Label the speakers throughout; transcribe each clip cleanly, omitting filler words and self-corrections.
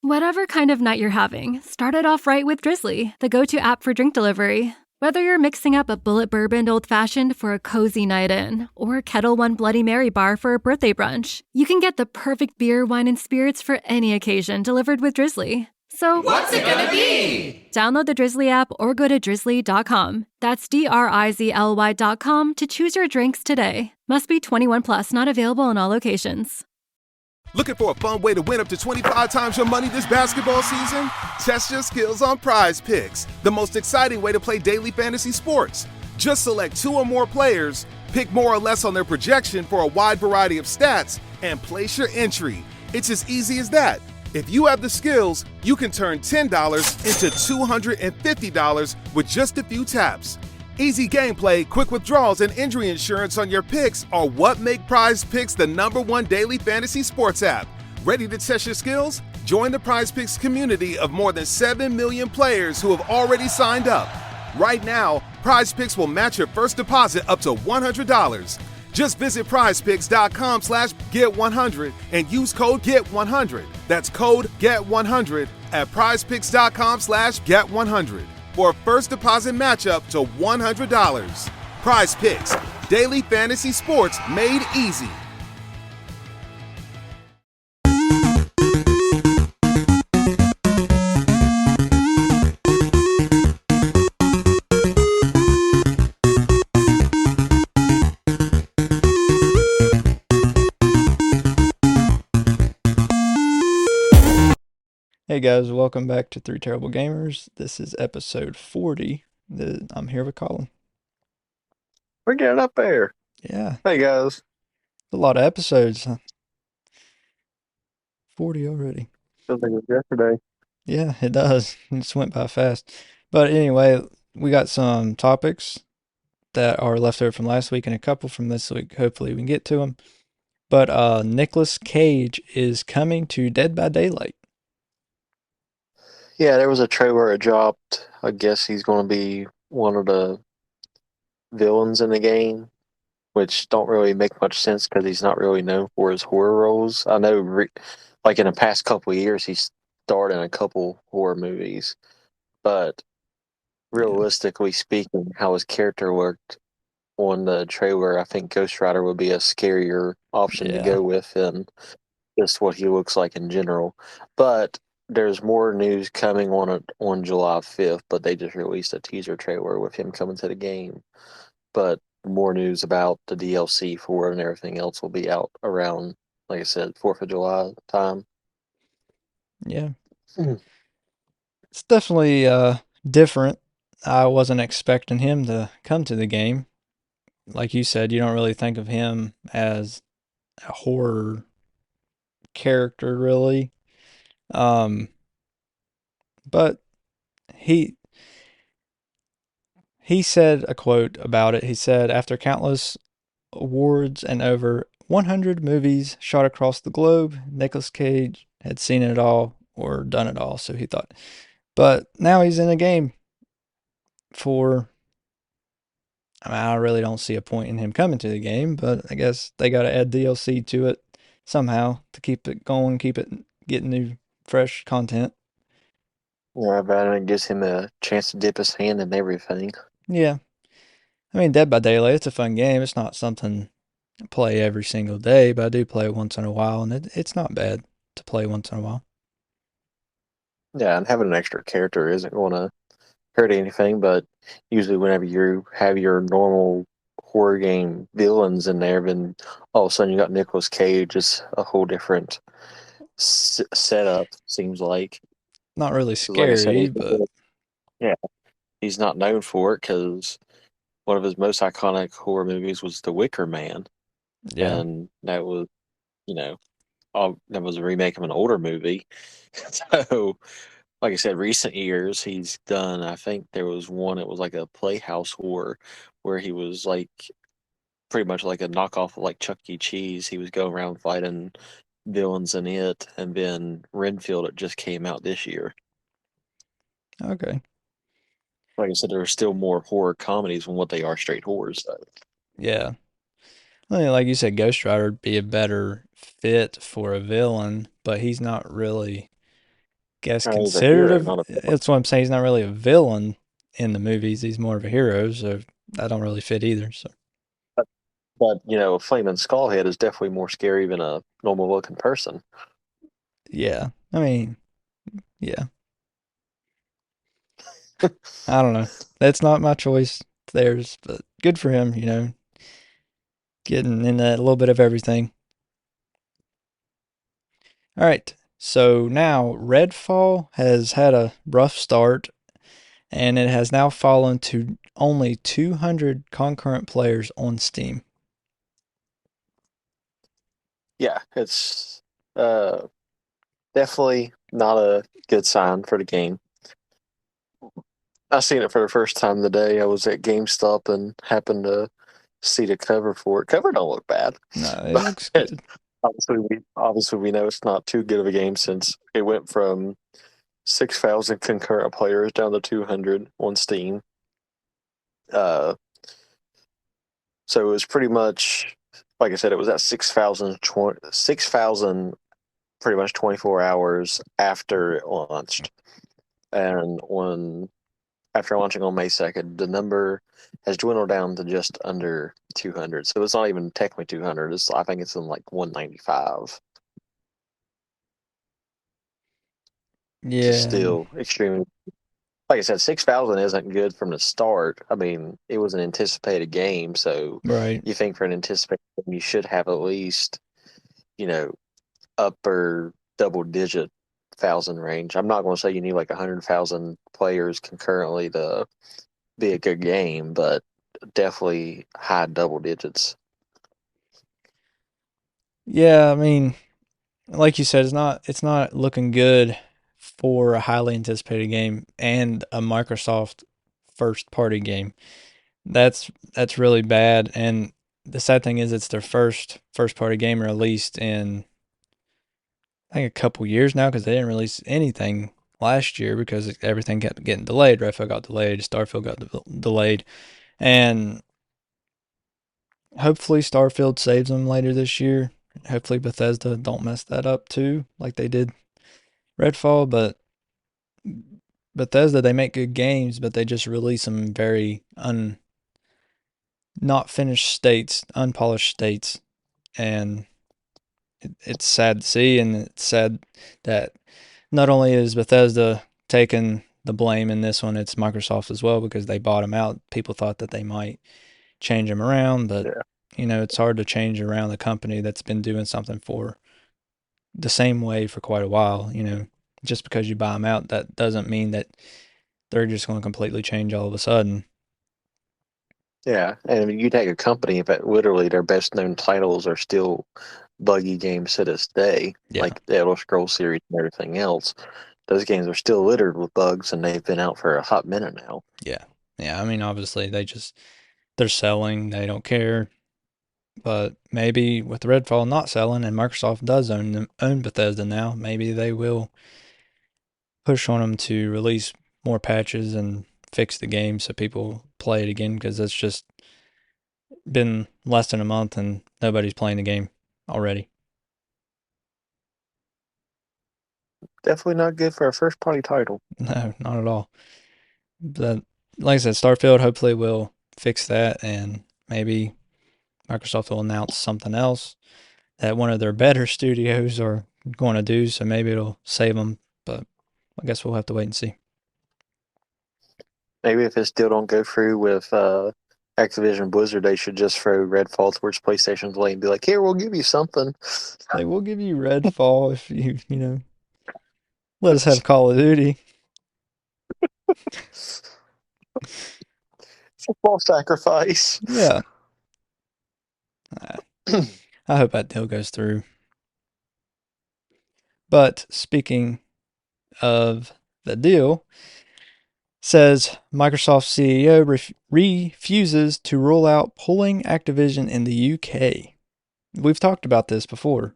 Speaker 1: Whatever kind of night you're having, start it off right with Drizzly, the go-to app for drink delivery. Whether you're mixing up a bullet bourbon old-fashioned for a cozy night in, or Kettle One Bloody Mary bar for a birthday brunch, you can get the perfect beer, wine, and spirits for any occasion delivered with Drizzly. So,
Speaker 2: what's it gonna be?
Speaker 1: Download the Drizzly app or go to drizzly.com. That's DRIZLY.com to choose your drinks today. Must be 21 plus, not available in all locations.
Speaker 3: Looking for a fun way to win up to 25 times your money this basketball season? Test your skills on Prize Picks, the most exciting way to play daily fantasy sports. Just select 2 or more players, pick more or less on their projection for a wide variety of stats, and place your entry. It's as easy as that. If you have the skills, you can turn $10 into $250 with just a few taps. Easy gameplay, quick withdrawals, and injury insurance on your picks are what make Prize Picks the #1 daily fantasy sports app. Ready to test your skills? Join the Prize Picks community of more than 7 million players who have already signed up. Right now, Prize Picks will match your first deposit up to $100. Just visit prizepicks.com/get100 and use code GET100. That's code GET100 at prizepicks.com/get100 for a first deposit matchup to $100. Prize Picks, daily fantasy sports made easy.
Speaker 4: Hey guys, welcome back to Three Terrible Gamers. This is episode 40. I'm here with Colin.
Speaker 5: We're getting up there.
Speaker 4: Yeah.
Speaker 5: Hey guys.
Speaker 4: A lot of episodes, huh? 40 already.
Speaker 5: Feels like it was yesterday.
Speaker 4: Yeah, it does. It just went by fast. But anyway, we got some topics that are left over from last week and a couple from this week. Hopefully we can get to them. But Nicolas Cage is coming to Dead by Daylight.
Speaker 5: Yeah, there was a trailer that dropped. I guess he's going to be one of the villains in the game, which don't really make much sense because he's not really known for his horror roles. I know, like in the past couple of years, he's starred in a couple horror movies, but realistically speaking, how his character worked on the trailer, I think Ghost Rider would be a scarier option to go with than just what he looks like in general. But there's more news coming on July 5th, but they just released a teaser trailer with him coming to the game. But more news about the DLC for it and everything else will be out around, like I said, 4th of July time.
Speaker 4: Yeah. It's definitely different. I wasn't expecting him to come to the game. Like you said, you don't really think of him as a horror character, really. But he said a quote about it. He said, after countless awards and over 100 movies shot across the globe, Nicolas Cage had seen it all or done it all, so he thought. But now he's in a game I really don't see a point in him coming to the game, but I guess they got to add DLC to it somehow to keep it going, getting new, fresh content.
Speaker 5: Yeah, but it gives him a chance to dip his hand in everything.
Speaker 4: Yeah. I mean, Dead by Daylight, it's a fun game. It's not something I play every single day, but I do play it once in a while, and it's not bad to play once in a while.
Speaker 5: Yeah, and having an extra character isn't going to hurt anything, but usually whenever you have your normal horror game villains in there, then all of a sudden you got Nicolas Cage. It's a whole different setup, seems like.
Speaker 4: Not really scary, but...
Speaker 5: Yeah, he's not known for it because one of his most iconic horror movies was The Wicker Man.
Speaker 4: Yeah.
Speaker 5: And that was, that was a remake of an older movie. So, like I said, recent years he's done, I think there was one, it was like a Playhouse horror where he was like pretty much like a knockoff of like Chuck E. Cheese. He was going around fighting villains in it, and then Renfield, it just came out this year.
Speaker 4: Okay.
Speaker 5: Like I said, there are still more horror comedies than what they are straight horrors, though.
Speaker 4: Yeah. I mean, like you said, Ghost Rider would be a better fit for a villain, but he's not really guess
Speaker 5: He's a
Speaker 4: considered
Speaker 5: hero,
Speaker 4: a.
Speaker 5: not a villain.
Speaker 4: That's what I'm saying. He's not really a villain in the movies. He's more of a hero, so that don't really fit either. So
Speaker 5: But a flaming skullhead is definitely more scary than a normal looking person.
Speaker 4: yeah, I mean, yeah, I don't know. That's not my choice. It's theirs, but good for him. Getting in a little bit of everything. All right. So now Redfall has had a rough start, and it has now fallen to only 200 concurrent players on Steam.
Speaker 5: Yeah, it's uh, definitely not a good sign for the game. I seen it for the first time today. I was at GameStop and happened to see the cover for it. Cover don't look bad,
Speaker 4: No, it
Speaker 5: but
Speaker 4: looks good.
Speaker 5: obviously we know it's not too good of a game since it went from 6,000 concurrent players down to 200 on Steam. Uh, so it was pretty much like I said, it was at 6,000 pretty much 24 hours after it launched, and after launching on May 2nd, the number has dwindled down to just under 200. So it's not even technically 200. I think it's in like 195. Which is
Speaker 4: Yeah,
Speaker 5: still extremely. Like I said, 6,000 isn't good from the start. I mean, it was an anticipated game, so
Speaker 4: right.
Speaker 5: you think for an anticipated game, you should have at least, you know, upper double digit thousand range. I'm not going to say you need like 100,000 players concurrently to be a good game, but definitely high double digits.
Speaker 4: Yeah, I mean, like you said, it's not looking good for a highly anticipated game and a Microsoft first party game. That's really bad. And the sad thing is, it's their first party game released in I think a couple years now because they didn't release anything last year because everything kept getting delayed. Redfall got delayed, Starfield got delayed, and hopefully Starfield saves them later this year. Hopefully Bethesda don't mess that up too, like they did Redfall. But Bethesda, they make good games, but they just release them very not finished states, unpolished states, and it's sad to see, and it's sad that not only is Bethesda taking the blame in this one, it's Microsoft as well because they bought them out. People thought that they might change them around, but
Speaker 5: Yeah.
Speaker 4: it's hard to change around a company that's been doing something for the same way for quite a while. Just because you buy them out, that doesn't mean that they're just going to completely change all of a sudden.
Speaker 5: Yeah. And I mean, you take a company that literally their best known titles are still buggy games to this day,
Speaker 4: Yeah,
Speaker 5: like the Elder Scrolls series and everything else. Those games are still littered with bugs and they've been out for a hot minute now.
Speaker 4: yeah, yeah. I mean, obviously they're selling, they don't care. But maybe with Redfall not selling and Microsoft does own Bethesda now, maybe they will push on them to release more patches and fix the game so people play it again because it's just been less than a month and nobody's playing the game already.
Speaker 5: Definitely not good for a first party title.
Speaker 4: No, not at all. But like I said, Starfield hopefully will fix that and maybe Microsoft will announce something else that one of their better studios are going to do, so maybe it'll save them. But I guess we'll have to wait and see.
Speaker 5: Maybe if it still don't go through with Activision Blizzard, they should just throw Redfall towards PlayStation's way and be like, "Here, we'll give you something."
Speaker 4: They will give you Redfall if you let us have Call of Duty.
Speaker 5: It's a false sacrifice.
Speaker 4: Yeah. I hope that deal goes through. But speaking of the deal, says Microsoft CEO refuses to rule out pulling Activision in the UK. We've talked about this before.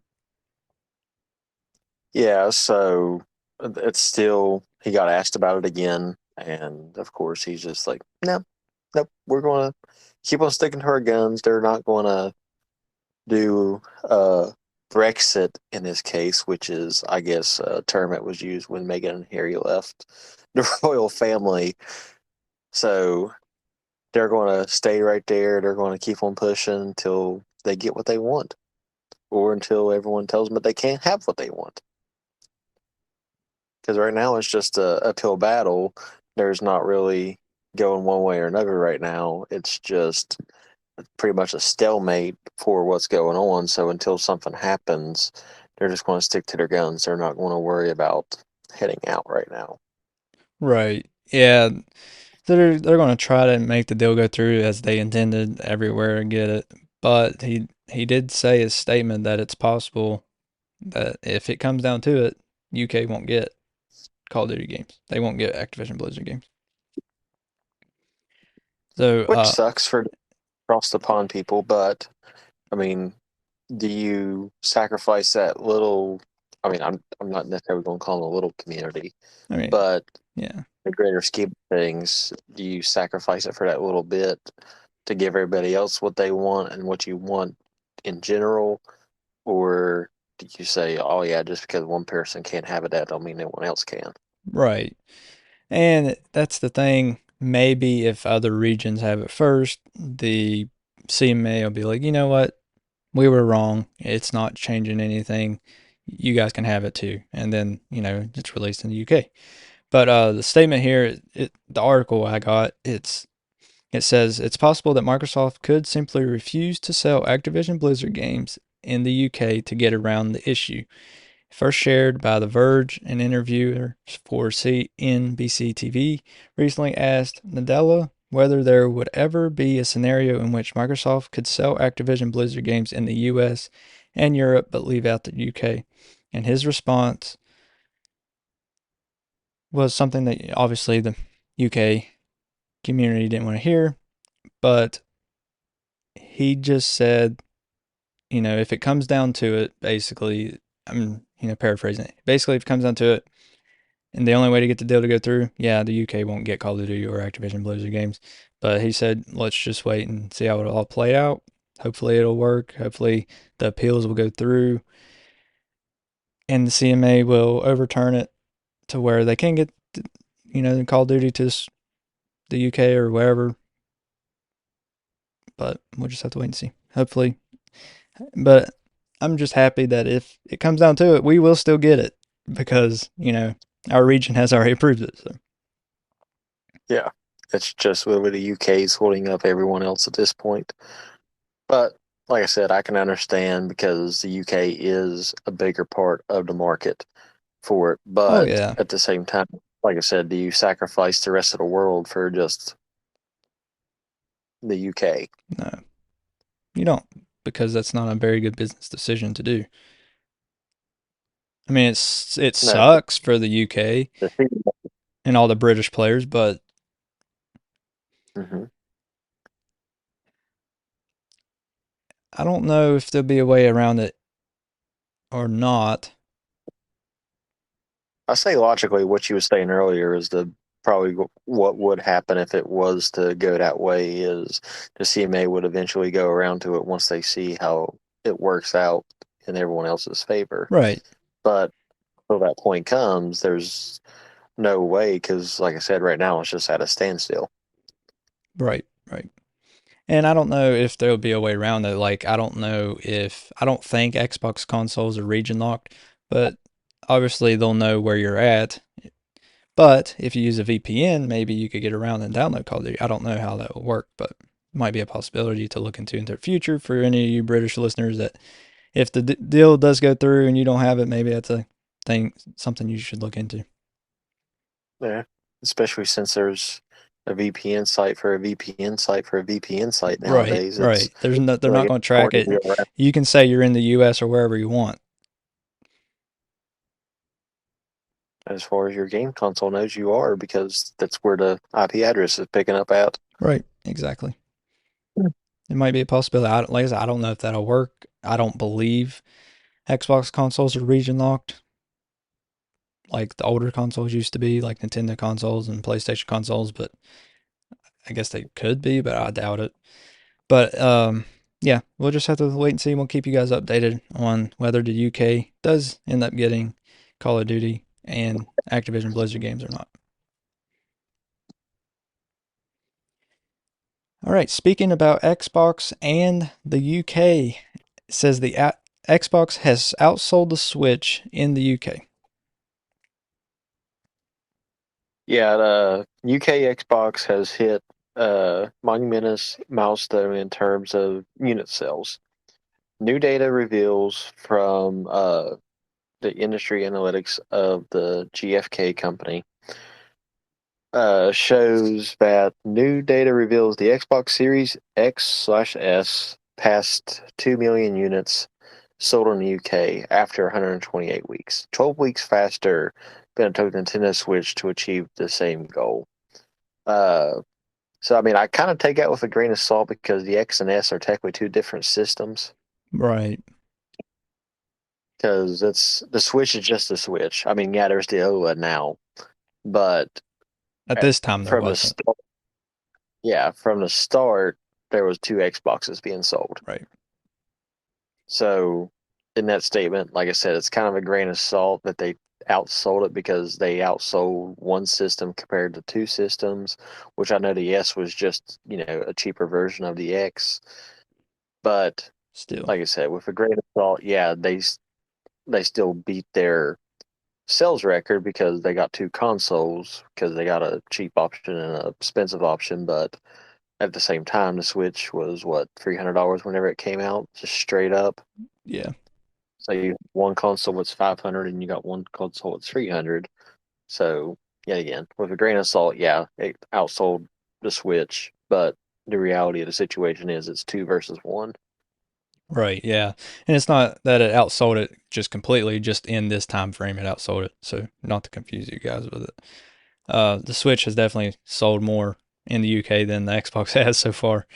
Speaker 5: Yeah, so it's still, he got asked about it again. And of course, he's just like, no, nope, we're going to keep on sticking to our guns. They're not going to do Brexit in this case, which is, I guess, a term that was used when Meghan and Harry left the royal family. So they're going to stay right there. They're going to keep on pushing until they get what they want, or until everyone tells them that they can't have what they want. Because right now it's just a uphill battle. There's not really going one way or another right now. It's just pretty much a stalemate for what's going on. So until something happens, they're just going to stick to their guns. They're not going to worry about heading out right now.
Speaker 4: Right. Yeah. They're going to try to make the deal go through as they intended everywhere and get it. But he did say his statement that it's possible that if it comes down to it, UK won't get Call of Duty games. They won't get Activision Blizzard games. So,
Speaker 5: Which sucks for across the pond people, but I mean, do you sacrifice that little? I mean, I'm not necessarily going to call them a little community,
Speaker 4: I mean,
Speaker 5: but
Speaker 4: yeah,
Speaker 5: the greater scheme of things, do you sacrifice it for that little bit to give everybody else what they want and what you want in general, or do you say, oh yeah, just because one person can't have it, that don't mean anyone else can?
Speaker 4: right. And that's the thing. Maybe if other regions have it first, the CMA will be like, you know what? We were wrong. It's not changing anything. You guys can have it too. And then, it's released in the UK. But the statement here, the article I got, it says it's possible that Microsoft could simply refuse to sell Activision Blizzard games in the UK to get around the issue. First shared by The Verge, an interviewer for CNBC TV recently asked Nadella whether there would ever be a scenario in which Microsoft could sell Activision Blizzard games in the US and Europe but leave out the UK. And his response was something that obviously the UK community didn't want to hear, but he just said, if it comes down to it, basically, I'm, paraphrasing it. Basically, if it comes down to it, and the only way to get the deal to go through, yeah, the UK won't get Call of Duty or Activision Blizzard games. But he said, let's just wait and see how it all play out. Hopefully it'll work. Hopefully the appeals will go through and the CMA will overturn it to where they can get, Call of Duty to the UK or wherever. But we'll just have to wait and see. Hopefully. But I'm just happy that if it comes down to it, we will still get it because, our region has already approved it. So.
Speaker 5: Yeah, it's just whether the UK is holding up everyone else at this point. But like I said, I can understand because the UK is a bigger part of the market for it. But
Speaker 4: yeah.
Speaker 5: At the same time, like I said, do you sacrifice the rest of the world for just the UK?
Speaker 4: No, you don't, because that's not a very good business decision to do. I mean, it sucks for the UK and all the British players, but I don't know if there'll be a way around it or not.
Speaker 5: I say logically, what you were saying earlier is probably what would happen if it was to go that way is the CMA would eventually go around to it once they see how it works out in everyone else's favor.
Speaker 4: Right.
Speaker 5: But until that point comes, there's no way because, like I said, right now it's just at a standstill.
Speaker 4: Right. And I don't know if there'll be a way around it. Like, I don't think Xbox consoles are region locked, but obviously they'll know where you're at. But if you use a VPN, maybe you could get around and download Call of Duty. I don't know how that will work, but it might be a possibility to look into in the future for any of you British listeners that if the deal does go through and you don't have it, maybe that's a thing, something you should look into.
Speaker 5: Yeah, especially since there's a VPN site for a VPN site for a VPN site nowadays.
Speaker 4: Right. They're not going to track it.
Speaker 5: Around.
Speaker 4: You can say you're in the U.S. or wherever you want.
Speaker 5: As far as your game console knows, you are because that's where the IP address is picking up at.
Speaker 4: Right, exactly. It might be a possibility. Like I said, I don't know if that'll work. I don't believe Xbox consoles are region locked like the older consoles used to be, like Nintendo consoles and PlayStation consoles, but I guess they could be, but I doubt it. But yeah, we'll just have to wait and see. We'll keep you guys updated on whether the UK does end up getting Call of Duty and Activision Blizzard games or not. All right, speaking about Xbox and the UK, it says the Xbox has outsold the Switch in the UK.
Speaker 5: Yeah, the UK Xbox has hit a monumentous milestone in terms of unit sales. New data reveals from the industry analytics of the GFK company shows that new data reveals the Xbox Series X/S passed 2 million units sold in the UK after 128 weeks, 12 weeks faster than it took Nintendo Switch to achieve the same goal. So, I mean, I kind of take that with a grain of salt because the X and S are technically two different systems.
Speaker 4: Right.
Speaker 5: Because the Switch is just the Switch. I mean, yeah, there's the OLED now, but
Speaker 4: At this time, there
Speaker 5: from the
Speaker 4: wasn't.
Speaker 5: start, yeah, from the start, there was two Xboxes being sold.
Speaker 4: Right.
Speaker 5: So, in that statement, like I said, it's kind of a grain of salt that they outsold it because they outsold one system compared to two systems, which I know the S was just, a cheaper version of the X. But
Speaker 4: Still.
Speaker 5: like I said, with a grain of salt, yeah, they still beat their sales record because they got two consoles because they got a cheap option and an expensive option. But at the same time, the Switch was what, $300 whenever it came out, just straight up.
Speaker 4: Yeah.
Speaker 5: So one console was 500 and you got one console was 300. So yet again, with a grain of salt, yeah, it outsold the Switch, but the reality of the situation is it's two versus one.
Speaker 4: Right, yeah. And it's not that it outsold it just completely, just in this time frame it outsold it. So not to confuse you guys with it. The Switch has definitely sold more in the UK than the Xbox has so far.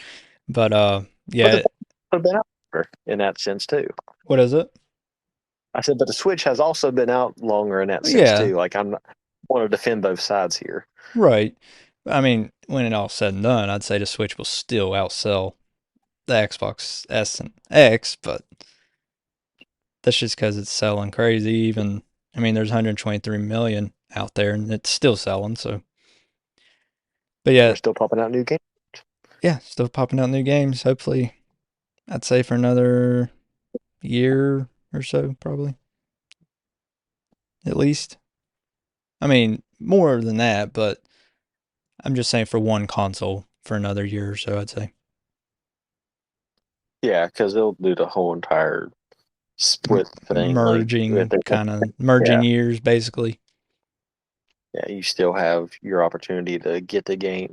Speaker 4: But
Speaker 5: But the
Speaker 4: yeah,
Speaker 5: have been out longer in that sense too.
Speaker 4: what is it?
Speaker 5: I said, but the Switch has also been out longer in that sense
Speaker 4: Yeah,
Speaker 5: too. Like I want to defend both sides here.
Speaker 4: right. I mean, when it all said and done, I'd say the Switch will still outsell the Xbox S and X, but that's just because it's selling crazy. Even, I mean, there's 123 million out there, and it's still selling. So, but
Speaker 5: And they're
Speaker 4: yeah,
Speaker 5: still popping out new games.
Speaker 4: yeah, still popping out new games. Hopefully, I'd say for another year or so, probably at least. I mean, more than that, but I'm just saying for one console for another year or so, I'd say.
Speaker 5: Yeah, because they'll do the whole entire split thing. Like,
Speaker 4: Merging, kind of merging
Speaker 5: yeah,
Speaker 4: years, basically.
Speaker 5: yeah, you still have your opportunity to get the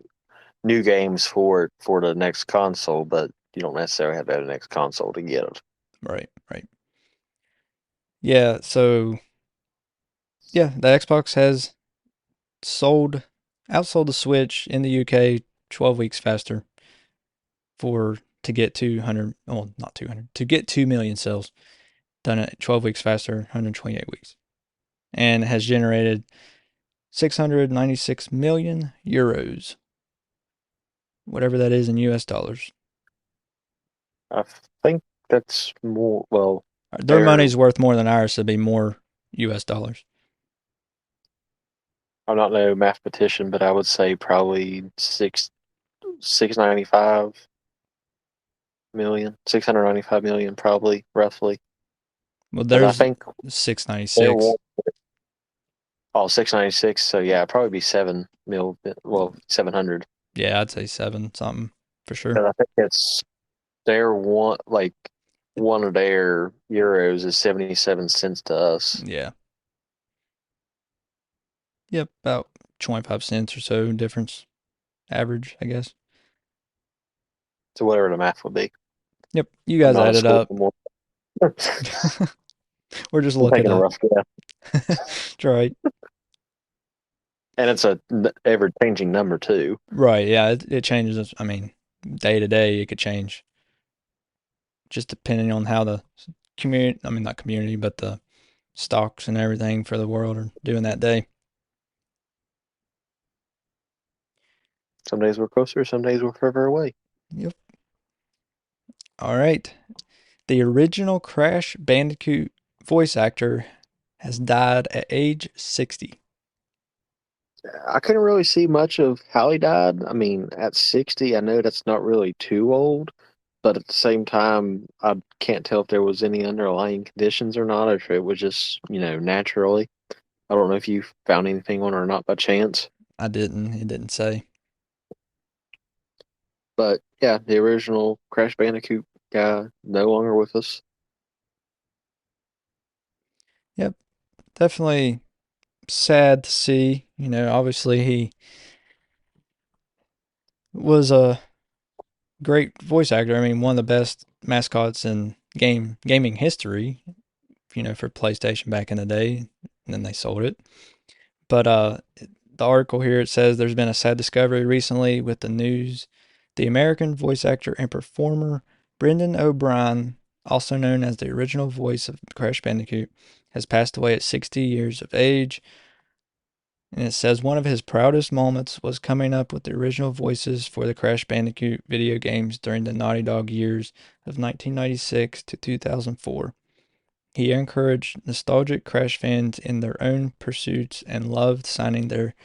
Speaker 5: new games for the next console, but you don't necessarily have to have the next console to get it.
Speaker 4: Right, right. Yeah, so yeah, the Xbox has sold outsold the Switch in the UK 12 weeks faster for to get 200, well, not 200, to get 2 million sales done at 12 weeks faster, 128 weeks. And has generated 696 million euros, whatever that is in US dollars.
Speaker 5: I think that's more. Well,
Speaker 4: Their
Speaker 5: they're.
Speaker 4: money's worth more than ours, so it'd be more US dollars.
Speaker 5: I'm not no mathematician, but I would say probably 695 million, probably roughly.
Speaker 4: Well,
Speaker 5: Because I
Speaker 4: there's
Speaker 5: think they're
Speaker 4: 696.
Speaker 5: 696. So yeah, probably be 7 mil. Well, 700.
Speaker 4: Yeah, I'd say 7 something for sure.
Speaker 5: Because I think it's their one of their euros is 77 cents to us.
Speaker 4: Yeah. Yep, about 25 cents or so difference average, I guess.
Speaker 5: So whatever the math would be.
Speaker 4: Yep, you
Speaker 5: I'm
Speaker 4: guys
Speaker 5: not a
Speaker 4: add it
Speaker 5: school
Speaker 4: up.
Speaker 5: anymore.
Speaker 4: We're just
Speaker 5: I'm
Speaker 4: looking
Speaker 5: taking a
Speaker 4: up.
Speaker 5: rough guess.
Speaker 4: That's right.
Speaker 5: And it's a ever changing number too.
Speaker 4: Right, yeah, it changes. I mean, day to day, it could change just depending on how the community, I mean, not community, but the stocks and everything for the world are doing that day.
Speaker 5: Some days we're closer, some days we're further away.
Speaker 4: Yep. All right. The original Crash Bandicoot voice actor has died at age 60.
Speaker 5: I couldn't really see much of how he died. I mean, at 60, I know that's not really too old, but at the same time, I can't tell if there was any underlying conditions or not, or if it was just, naturally. I don't know if you found anything on it or not by chance.
Speaker 4: I didn't. It didn't say.
Speaker 5: But yeah, the original Crash Bandicoot guy no longer with us.
Speaker 4: Yep. Definitely sad to see. Obviously he was a great voice actor. I mean, one of the best mascots in gaming history, for PlayStation back in the day, and then they sold it. But the article here, it says there's been a sad discovery recently with the news. The American voice actor and performer Brendan O'Brien, also known as the original voice of Crash Bandicoot, has passed away at 60 years of age. And it says one of his proudest moments was coming up with the original voices for the Crash Bandicoot video games during the Naughty Dog years of 1996 to 2004. He encouraged nostalgic Crash fans in their own pursuits and loved signing their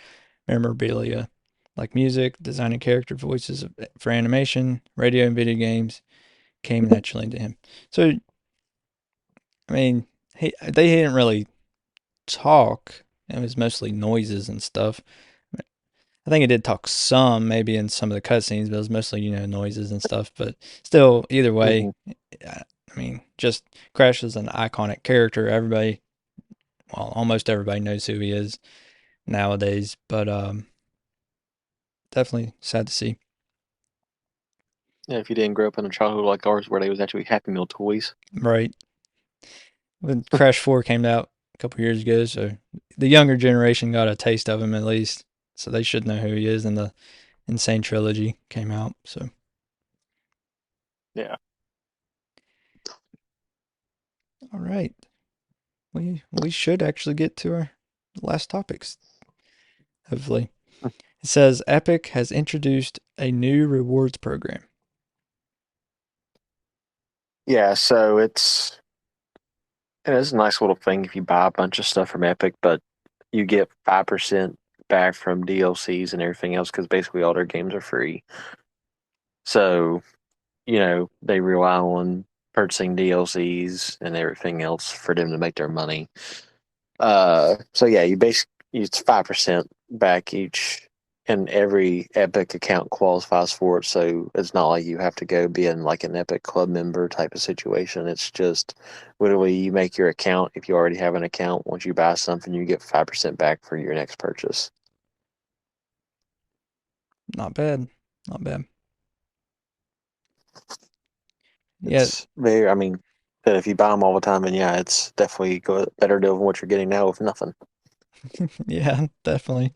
Speaker 4: memorabilia, like music, designing character voices for animation, radio, and video games, came naturally to him. So, I mean, they didn't really talk. It was mostly noises and stuff. I think it did talk some, maybe in some of the cutscenes, but it was mostly, noises and stuff. But still, either way,
Speaker 5: Hmm.
Speaker 4: I mean, just Crash is an iconic character. Everybody, well, almost everybody knows who he is nowadays. But definitely sad to see.
Speaker 5: Yeah, if you didn't grow up in a childhood like ours where they was actually Happy Meal toys.
Speaker 4: Right. When Crash 4 came out a couple years ago, so the younger generation got a taste of him at least. So they should know who he is. And the Insane Trilogy came out. So,
Speaker 5: Yeah.
Speaker 4: all right. We should actually get to our last topics, hopefully. It says Epic has introduced a new rewards program.
Speaker 5: Yeah, so it's a nice little thing if you buy a bunch of stuff from Epic, but you get 5% back from DLCs and everything else because basically all their games are free. So, they rely on purchasing DLCs and everything else for them to make their money. So yeah, you basically it's 5% back each, and every Epic account qualifies for it. So it's not like you have to go be in like an Epic Club member type of situation. It's just literally you make your account. If you already have an account, once you buy something, you get 5% back for your next purchase.
Speaker 4: Not bad. Not bad. Yeah,
Speaker 5: It's very, I mean, that if you buy them all the time, and yeah, it's definitely a better deal than what you're getting now with nothing.
Speaker 4: yeah, definitely.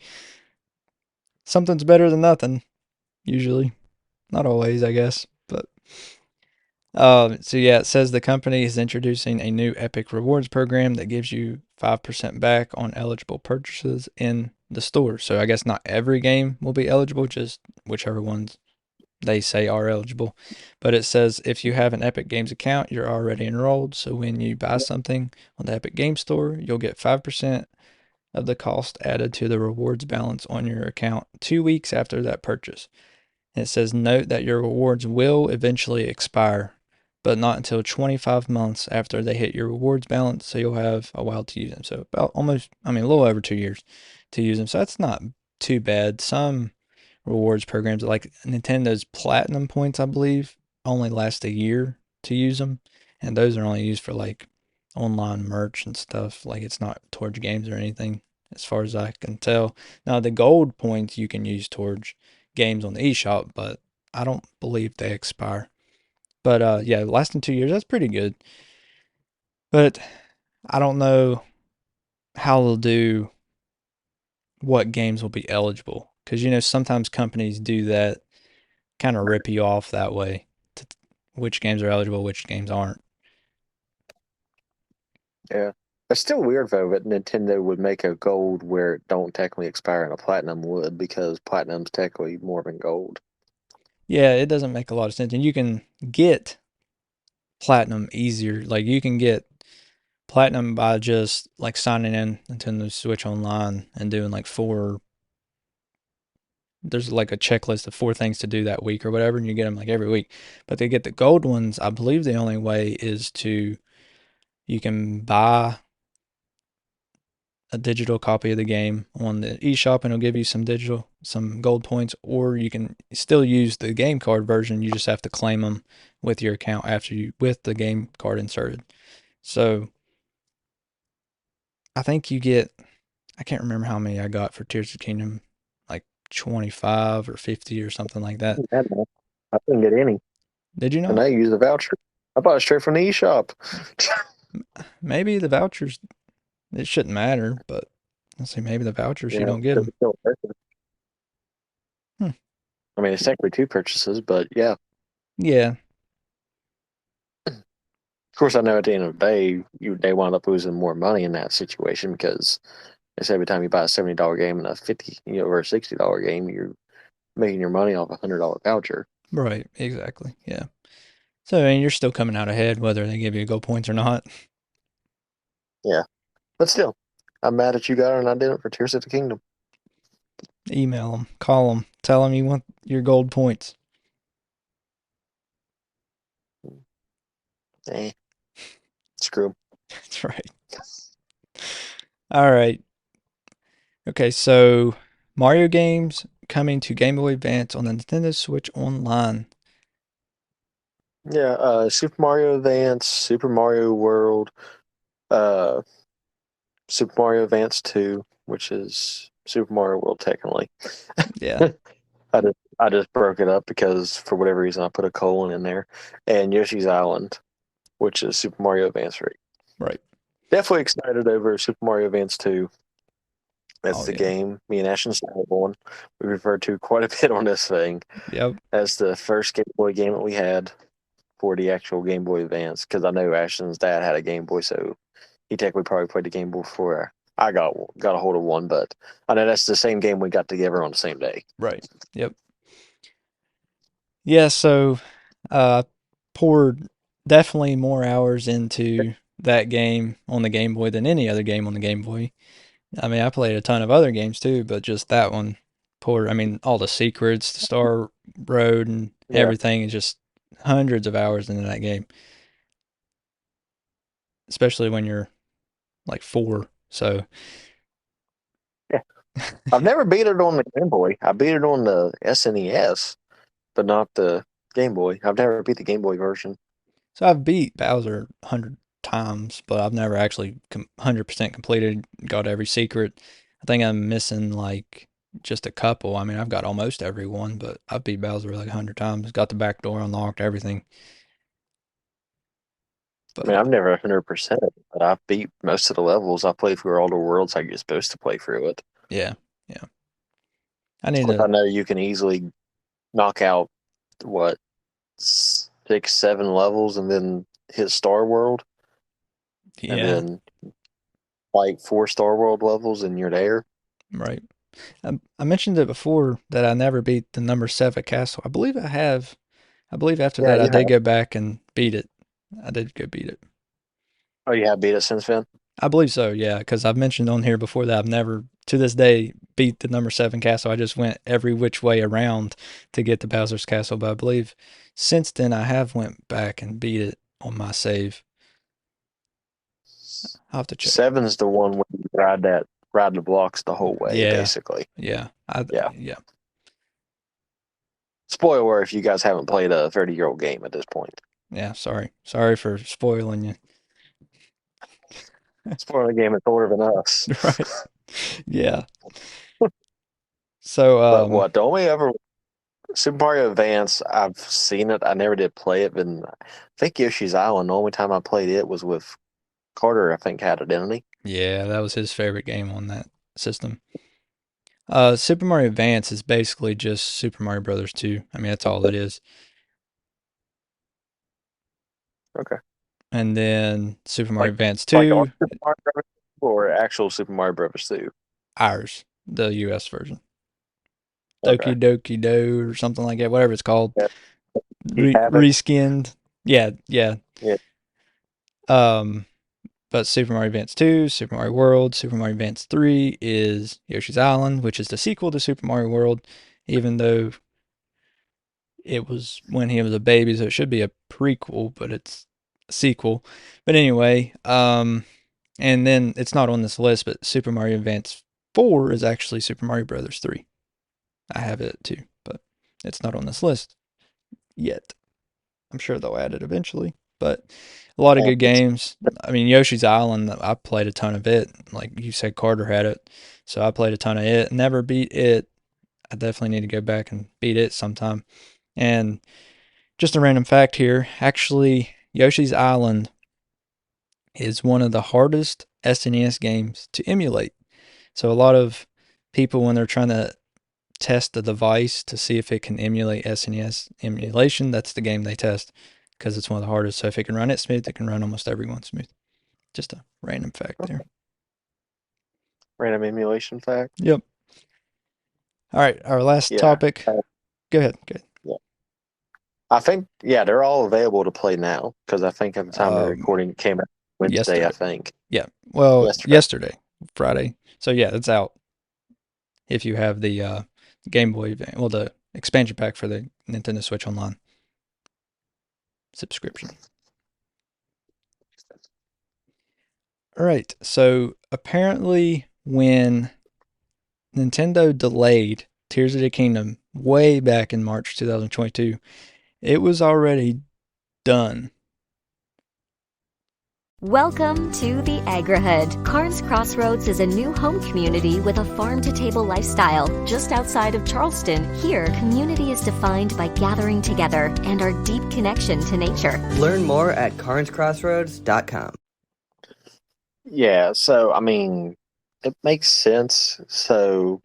Speaker 4: Something's better than nothing, usually. Not always, I guess. But so yeah, it says the company is introducing a new Epic Rewards program that gives you 5% back on eligible purchases in the store. So I guess not every game will be eligible, just whichever ones they say are eligible. But it says if you have an Epic Games account, you're already enrolled. So when you buy something on the Epic Game Store, you'll get 5% of the cost added to the rewards balance on your account 2 weeks after that purchase. And it says note that your rewards will eventually expire, but not until 25 months after they hit your rewards balance. So you'll have a while to use them. So about almost, I mean, a little over 2 years to use them. So that's not too bad. Some rewards programs like Nintendo's Platinum points, I believe, only last a year to use them. And those are only used for like online merch and stuff. Like it's not towards games or anything, as far as I can tell. Now, the gold points you can use towards games on the eShop, but I don't believe they expire. But yeah, lasting 2 years, that's pretty good. But I don't know how they'll do what games will be eligible. Because, sometimes companies do that, kind of rip you off that way. To which games are eligible, which games aren't.
Speaker 5: Yeah. It's still weird though that Nintendo would make a gold where it don't technically expire and a platinum would because platinum's technically more than gold.
Speaker 4: Yeah, it doesn't make a lot of sense. And you can get platinum easier. Like you can get platinum by just like signing in Nintendo Switch Online and doing like there's like a checklist of 4 things to do that week or whatever, and you get them like every week. But to get the gold ones, I believe the only way is you can buy a digital copy of the game on the eShop and it'll give you some gold points, or you can still use the game card version. You just have to claim them with your account with the game card inserted. So I think I can't remember how many I got for Tears of the Kingdom, like 25 or 50 or something like that.
Speaker 5: I didn't get any.
Speaker 4: Did you
Speaker 5: And
Speaker 4: not?
Speaker 5: I used the voucher. I bought it straight from the eShop.
Speaker 4: Maybe the vouchers, it shouldn't matter, but let's see, maybe the vouchers you don't get them. Hmm.
Speaker 5: I mean, it's technically 2 purchases, but yeah.
Speaker 4: Yeah.
Speaker 5: Of course, I know at the end of the day, they wind up losing more money in that situation because it's every time you buy a $70 game and a $50 or a $60 game, you're making your money off $100 voucher.
Speaker 4: Right, exactly. Yeah. So I mean, you're still coming out ahead whether they give you gold points or not.
Speaker 5: Yeah. But still, I'm mad at you guys and I didn't for Tears of the Kingdom.
Speaker 4: Email them, call them, tell them you want your gold points.
Speaker 5: Screw 'em.
Speaker 4: That's right. All right. Okay, so Mario games coming to Game Boy Advance on the Nintendo Switch Online.
Speaker 5: Yeah, Super Mario Advance, Super Mario World, uh, Super Mario Advance 2, which is Super Mario World technically.
Speaker 4: Yeah.
Speaker 5: I just broke it up because for whatever reason I put a colon in there. And Yoshi's Island, which is Super Mario Advance 3.
Speaker 4: Right.
Speaker 5: Definitely excited over Super Mario Advance 2. That's the
Speaker 4: yeah.
Speaker 5: game me and Ashton started on. We referred to quite a bit on this thing.
Speaker 4: Yep.
Speaker 5: That's the first Game Boy game that we had for the actual Game Boy Advance. Because I know Ashton's dad had a Game Boy, so he technically probably played the Game Boy before I got a hold of one. But I know that's the same game we got together on the same day.
Speaker 4: Right. Yep. Yeah, so poured definitely more hours into that game on the Game Boy than any other game on the Game Boy. I mean, I played a ton of other games too, but just that one poured, I mean, all the secrets, the Star Road and everything is just hundreds of hours into that game. Especially when you're like 4. So
Speaker 5: yeah. I've never beat it on the Game Boy. I beat it on the SNES, but not the Game Boy. I've never beat the Game Boy version.
Speaker 4: So I've beat Bowser 100 times, but I've never actually 100% completed, got every secret. I think I'm missing like just a couple. I mean, I've got almost every one, but I've beat Bowser like 100 times, got the back door unlocked, everything.
Speaker 5: But, I mean, I've never 100%, but I've beat most of the levels. I played through all the worlds like you're supposed to play through it.
Speaker 4: Yeah, yeah. I
Speaker 5: know you can easily knock out, 6, 7 levels and then hit Star World.
Speaker 4: Yeah.
Speaker 5: And then like 4 Star World levels and you're there.
Speaker 4: Right. I mentioned it before that I never beat the number 7 castle. I believe I have. I believe after that I did go back and beat it. I did go beat it.
Speaker 5: Oh, you have beat it since then?
Speaker 4: I believe so, yeah, because I've mentioned on here before that I've never, to this day, beat the number 7 castle. I just went every which way around to get to Bowser's Castle, but I believe since then I have went back and beat it on my save. I'll have to check.
Speaker 5: 7's the one where you ride the blocks the whole way, basically.
Speaker 4: Yeah. Yeah.
Speaker 5: Spoiler if you guys haven't played a 30-year-old game at this point.
Speaker 4: Yeah, sorry. Sorry for spoiling you.
Speaker 5: Spoiling a game that's older than us.
Speaker 4: Right. Yeah. So,
Speaker 5: but what? The only ever Super Mario Advance, I've seen it. I never did play it. And I think Yoshi's Island, the only time I played it was with Carter, I think, had it, didn't he?
Speaker 4: Yeah, that was his favorite game on that system. Super Mario Advance is basically just Super Mario Brothers 2. I mean, that's all it is.
Speaker 5: Okay.
Speaker 4: And then Super Mario Advance 2.
Speaker 5: Like our Super Mario Brothers or actual Super Mario Brothers 2?
Speaker 4: Ours, the US version. Okay. Doki Doki Do or something like that, whatever it's called.
Speaker 5: Yeah.
Speaker 4: Reskinned. Yeah.
Speaker 5: Yeah.
Speaker 4: But Super Mario Advance 2, Super Mario World, Super Mario Advance 3 is Yoshi's Island, which is the sequel to Super Mario World, even though it was when he was a baby, so it should be a prequel, but it's a sequel. But anyway, and then it's not on this list, but Super Mario Advance 4 is actually Super Mario Brothers 3. I have it too, but it's not on this list yet. I'm sure they'll add it eventually, but a lot of good games. I mean, Yoshi's Island, I played a ton of it. Like you said, Carter had it, so I played a ton of it. Never beat it. I definitely need to go back and beat it sometime. And just a random fact here, actually, Yoshi's Island is one of the hardest SNES games to emulate. So a lot of people, when they're trying to test the device to see if it can emulate SNES emulation, that's the game they test because it's one of the hardest. So if it can run it smooth, it can run almost every one smooth. Just a random fact there.
Speaker 5: Random emulation fact.
Speaker 4: Yep. All right, our last topic. Go ahead.
Speaker 5: Yeah. I think, they're all available to play now because I think at the time of the recording it came out Wednesday,
Speaker 4: yesterday.
Speaker 5: I think.
Speaker 4: Yeah. Well, yesterday, Friday. So yeah, it's out. If you have the Game Boy, well, the expansion pack for the Nintendo Switch Online subscription. All right. So apparently, when Nintendo delayed Tears of the Kingdom way back in March 2022, it was already done.
Speaker 6: Welcome to the Agrihood. Carnes Crossroads is a new home community with a farm-to-table lifestyle. Just outside of Charleston, here, community is defined by gathering together and our deep connection to nature.
Speaker 2: Learn more at carnescrossroads.com.
Speaker 5: Yeah, so, I mean, it makes sense. So,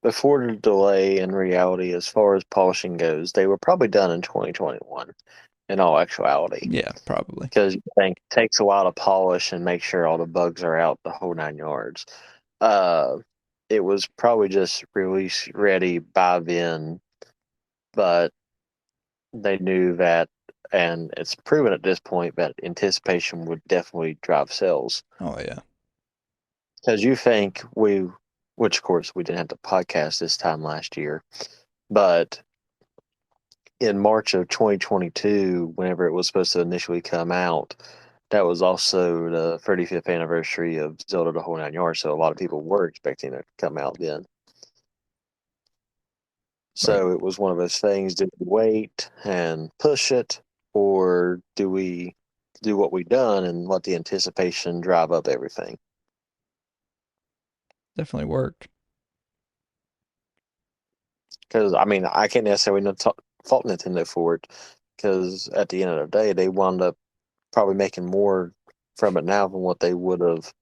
Speaker 5: before the delay, in reality, as far as polishing goes, they were probably done in 2021. In all actuality.
Speaker 4: Yeah, probably.
Speaker 5: Because you think it takes a while to polish and make sure all the bugs are out, the whole 9 yards. It was probably just release ready by then, but they knew that, and it's proven at this point that anticipation would definitely drive sales.
Speaker 4: Oh, yeah.
Speaker 5: Because you think which of course we didn't have the podcast this time last year, but in March of 2022, whenever it was supposed to initially come out, that was also the 35th anniversary of Zelda the Whole Nine Yards, so a lot of people were expecting it to come out then. So It was one of those things, did we wait and push it, or do we do what we've done and let the anticipation drive up everything?
Speaker 4: Definitely worked.
Speaker 5: Because, I mean, I can't necessarily fault Nintendo for it, because at the end of the day, they wound up probably making more from it now than what they would have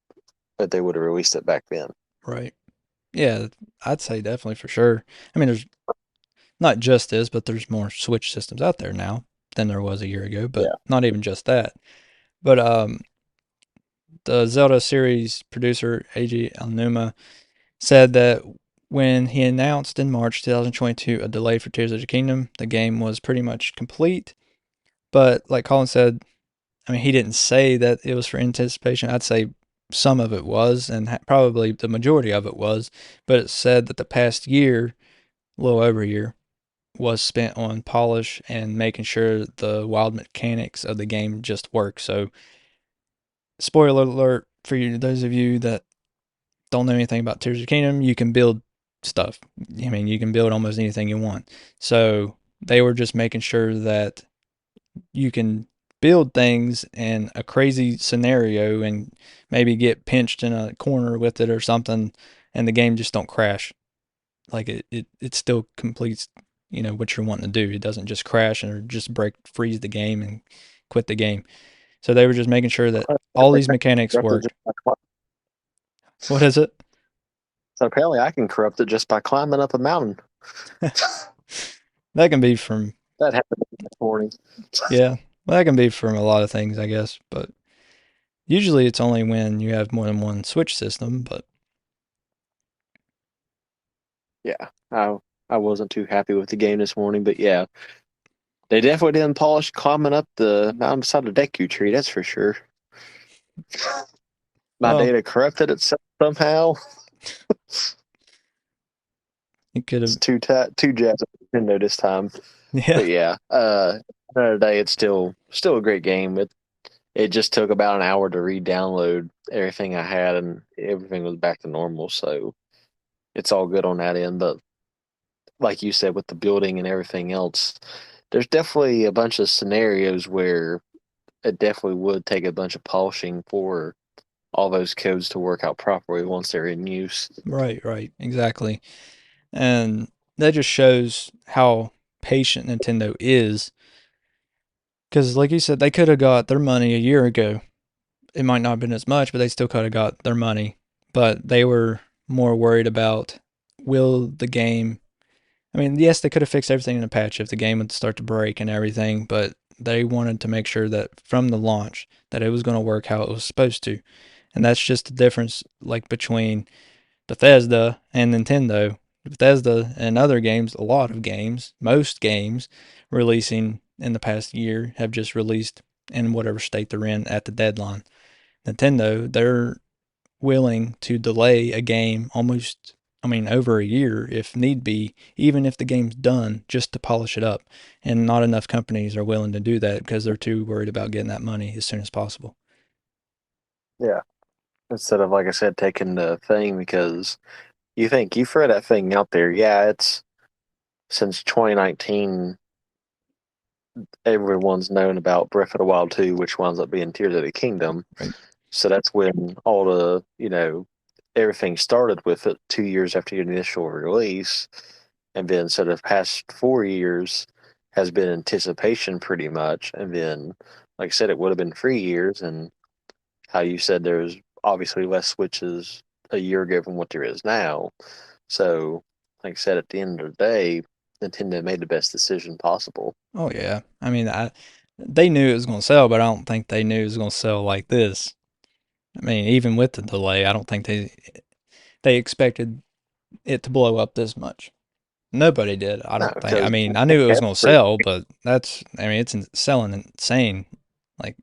Speaker 5: if they would have released it back then.
Speaker 4: Right. Yeah, I'd say definitely for sure. I mean, there's not just this, but there's more Switch systems out there now than there was a year ago, but not even just that. But the Zelda series producer, Eiji Aonuma, said that when he announced in March 2022 a delay for Tears of the Kingdom, the game was pretty much complete. But like Colin said, I mean, he didn't say that it was for anticipation. I'd say some of it was, and probably the majority of it was. But it said that the past year, a little over a year, was spent on polish and making sure the wild mechanics of the game just work. So, spoiler alert for you, those of you that don't know anything about Tears of the Kingdom, you can build stuff. I mean, you can build almost anything you want. So they were just making sure that you can build things in a crazy scenario and maybe get pinched in a corner with it or something, and the game just don't crash. Like it still completes, what you're wanting to do. It doesn't just crash or just freeze the game and quit the game. So they were just making sure that all these mechanics work. What is it?
Speaker 5: So apparently I can corrupt it just by climbing up a mountain.
Speaker 4: That can be from...
Speaker 5: That happened this morning.
Speaker 4: Yeah, well, that can be from a lot of things, I guess. But usually it's only when you have more than one Switch system, but...
Speaker 5: Yeah, I wasn't too happy with the game this morning, but yeah. They definitely didn't polish climbing up the mountain beside the Deku tree, that's for sure. My
Speaker 4: Well,
Speaker 5: data corrupted itself somehow.
Speaker 4: it could
Speaker 5: It's
Speaker 4: have.
Speaker 5: two jabs at Nintendo this time.
Speaker 4: Yeah.
Speaker 5: But yeah, another day, it's still a great game. It just took about an hour to re-download everything I had, and everything was back to normal. So it's all good on that end. But like you said, with the building and everything else, there's definitely a bunch of scenarios where it definitely would take a bunch of polishing for all those codes to work out properly once they're in use.
Speaker 4: Right, exactly. And that just shows how patient Nintendo is. Because, like you said, they could have got their money a year ago. It might not have been as much, but they still could have got their money. But they were more worried about, will the game. I mean, yes, they could have fixed everything in a patch if the game would start to break and everything, but they wanted to make sure that from the launch that it was going to work how it was supposed to. And that's just the difference, like, between Bethesda and Nintendo. Bethesda and other games, a lot of games, most games releasing in the past year have just released in whatever state they're in at the deadline. Nintendo, they're willing to delay a game almost, I mean, over a year if need be, even if the game's done, just to polish it up. And not enough companies are willing to do that because they're too worried about getting that money as soon as possible.
Speaker 5: Yeah. Instead of, like I said, taking the thing because you throw that thing out there. Yeah, it's since 2019, everyone's known about Breath of the Wild 2, which winds up being Tears of the Kingdom.
Speaker 4: Right.
Speaker 5: So that's when all the, everything started with it 2 years after the initial release. And then, so the past 4 years has been anticipation pretty much. And then, like I said, it would have been 3 years. And how you said there's obviously less switches a year ago from what there is now. So, like I said, at the end of the day, Nintendo made the best decision possible.
Speaker 4: Oh yeah. I mean, they knew it was going to sell, but I don't think they knew it was going to sell like this. I mean, even with the delay, I don't think they expected it to blow up this much. Nobody did. I
Speaker 5: No,
Speaker 4: don't think. I
Speaker 5: because
Speaker 4: mean, I knew it was going to sell, but that's. I mean, it's selling insane. Like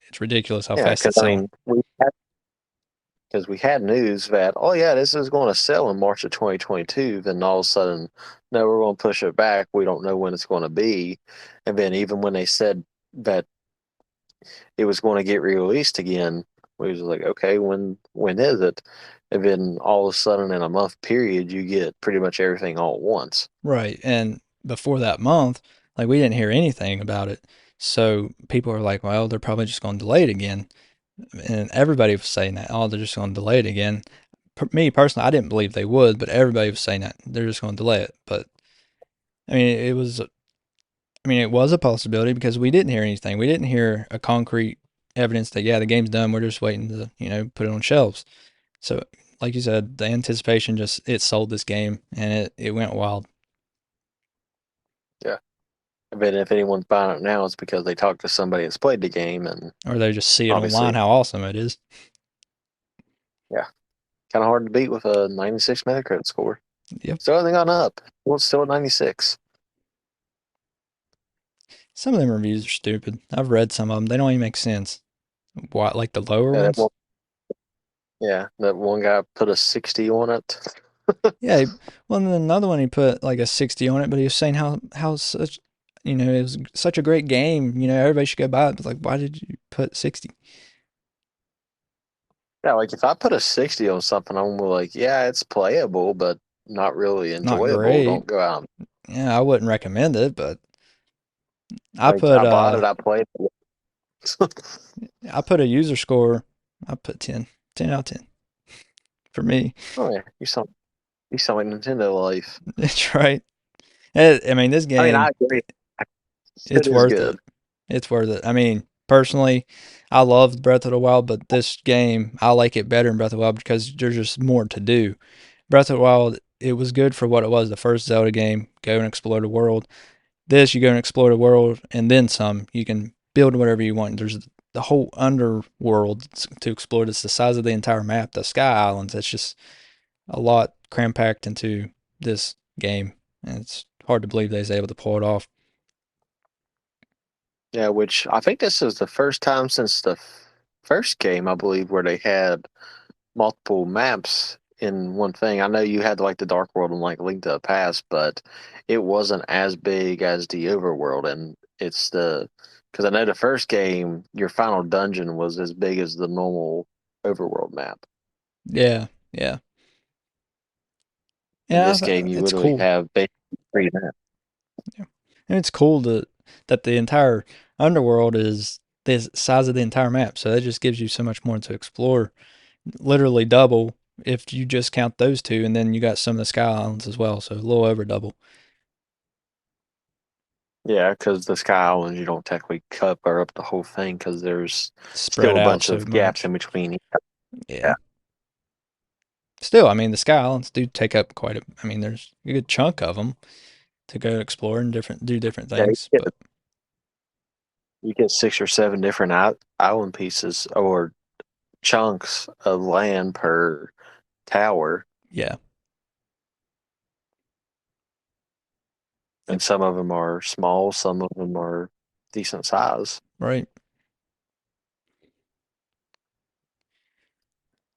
Speaker 4: it's ridiculous how
Speaker 5: yeah,
Speaker 4: fast
Speaker 5: because
Speaker 4: it's selling.
Speaker 5: we had news that, oh yeah, this is going to sell in March of 2022. Then all of a sudden, no, we're going to push it back. We don't know when it's going to be. And then even when they said that it was going to get released again, we was like, okay, when is it? And then all of a sudden, in a month period, you get pretty much everything all at once.
Speaker 4: Right. And before that month, like we didn't hear anything about it. So people are like, well, they're probably just going to delay it again. And everybody was saying that, oh, they're just going to delay it again. Me personally, I didn't believe they would, but everybody was saying that they're just going to delay it. But I mean, it was a possibility because we didn't hear anything. We didn't hear a concrete evidence that, yeah, the game's done. We're just waiting to, put it on shelves. So, like you said, the anticipation it sold this game and it went wild.
Speaker 5: Yeah. And then if anyone's buying it now, it's because they talked to somebody that's played the game, and
Speaker 4: Or they just see it
Speaker 5: obviously,
Speaker 4: online how awesome it is.
Speaker 5: yeah, kind of hard to beat with a 96 Metacritic score.
Speaker 4: Yep.
Speaker 5: So everything gone up. Well, it's still at 96.
Speaker 4: Some of them reviews are stupid. I've read some of them. They don't even make sense. What, like the lower
Speaker 5: Yeah,
Speaker 4: ones?
Speaker 5: that one guy put a 60 on it.
Speaker 4: Yeah. Well, and then another one he put like a 60 on it, but he was saying how such, it was such a great game. Everybody should go buy it. But like, why did you put 60?
Speaker 5: Yeah, like if I put a 60 on something, I'm like, yeah, it's playable, but not really
Speaker 4: Not
Speaker 5: enjoyable.
Speaker 4: great.
Speaker 5: Don't go out.
Speaker 4: Yeah, I wouldn't recommend it, but I
Speaker 5: Like
Speaker 4: put
Speaker 5: I bought it, I played it.
Speaker 4: I put a user score. I put 10, 10 out of 10 for me.
Speaker 5: Oh yeah, you sound like Nintendo life.
Speaker 4: That's right. I mean, this
Speaker 5: I mean, I
Speaker 4: game,
Speaker 5: agree. It
Speaker 4: it's
Speaker 5: is
Speaker 4: worth
Speaker 5: good.
Speaker 4: it. It's worth it. I mean, personally, I love Breath of the Wild, but this game, I like it better in Breath of the Wild because there's just more to do. Breath of the Wild, it was good for what it was, the first Zelda game, go and explore the world. This, you go and explore the world and then some. You can build whatever you want. There's the whole underworld to explore. It's the size of the entire map. The Sky Islands, it's just a lot cram packed into this game. And it's hard to believe they was able to pull it off.
Speaker 5: Yeah, which I think this is the first time since the first game, I believe, where they had multiple maps in one thing. I know you had like the Dark World and like Link to the Past, but it wasn't as big as the Overworld. And it's because I know the first game, your final dungeon was as big as the normal Overworld map.
Speaker 4: Yeah, yeah,
Speaker 5: In
Speaker 4: yeah.
Speaker 5: this game, you
Speaker 4: It's
Speaker 5: literally
Speaker 4: cool.
Speaker 5: have basically three maps.
Speaker 4: Yeah. And it's cool that the entire underworld is the size of the entire map. So that just gives you so much more to explore. Literally double if you just count those two, and then you got some of the Sky Islands as well. So a little over double.
Speaker 5: Yeah, because the Sky Islands, you don't technically cover up the whole thing because there's
Speaker 4: Spread
Speaker 5: still a
Speaker 4: out
Speaker 5: bunch
Speaker 4: so
Speaker 5: of gaps
Speaker 4: much.
Speaker 5: in between.
Speaker 4: Yeah. Still, I mean, the Sky Islands do take up quite a. I mean, there's a good chunk of them to go explore and do different
Speaker 5: Yeah,
Speaker 4: things. But
Speaker 5: you get 6 or 7 different island pieces or chunks of land per tower,
Speaker 4: yeah,
Speaker 5: and some of them are small, some of them are decent size.
Speaker 4: right.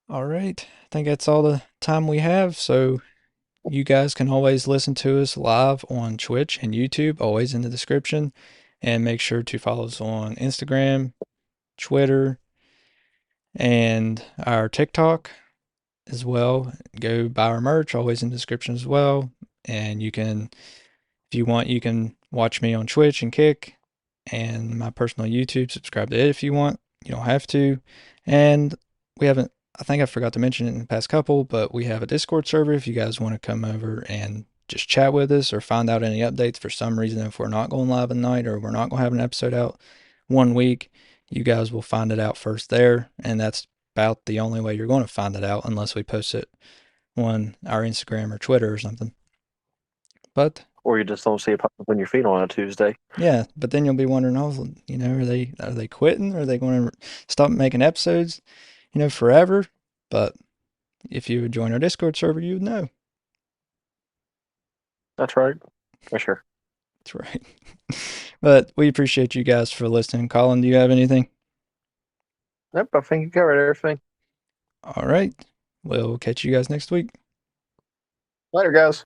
Speaker 4: All right. I think that's all the time we have. So you guys can always listen to us live on Twitch and YouTube, always in the description. And make sure to follow us on Instagram, Twitter, and our TikTok as well. Go buy our merch, always in the description as well. And you can, if you want, you can watch me on Twitch and Kick and my personal YouTube. Subscribe to it if you want. You don't have to. And we haven't, I think I forgot to mention it in the past couple, but we have a Discord server if you guys want to come over and just chat with us or find out any updates for some reason. If we're not going live at night or we're not going to have an episode out one week, you guys will find it out first there. And that's about the only way you're going to find it out unless we post it on our Instagram or Twitter or something. But
Speaker 5: Or you just don't see it pop up on your feed on a Tuesday.
Speaker 4: yeah, but then you'll be wondering, oh, are they quitting? Are they going to stop making episodes, forever? But if you would join our Discord server, you would know.
Speaker 5: That's right. For sure.
Speaker 4: That's right. But we appreciate you guys for listening. Colin, do you have anything?
Speaker 5: Nope, I think you covered everything.
Speaker 4: All right. We'll catch you guys next week.
Speaker 5: Later, guys.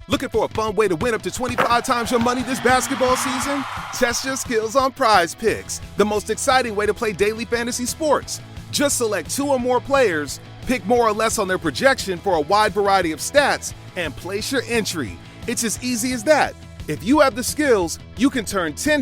Speaker 3: Looking for a fun way to win up to 25 times your money this basketball season? Test your skills on Prize Picks, the most exciting way to play daily fantasy sports. Just select 2 or more players, pick more or less on their projection for a wide variety of stats, and place your entry. It's as easy as that. If you have the skills, you can turn $10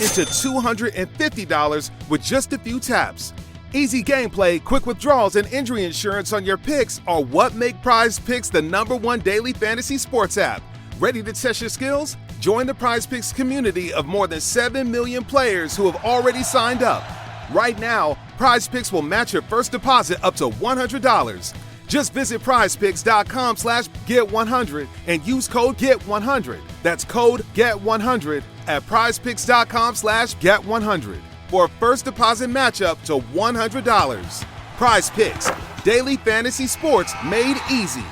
Speaker 3: into $250 with just a few taps. Easy gameplay, quick withdrawals, and injury insurance on your picks are what make Prize Picks the #1 daily fantasy sports app. Ready to test your skills? Join the Prize Picks community of more than 7 million players who have already signed up. Right now, Prize Picks will match your first deposit up to $100. Just visit prizepicks.com/get100 and use code GET100. That's code GET100 at prizepicks.com/get100. for a first deposit matchup to $100. Prize Picks, daily fantasy sports made easy.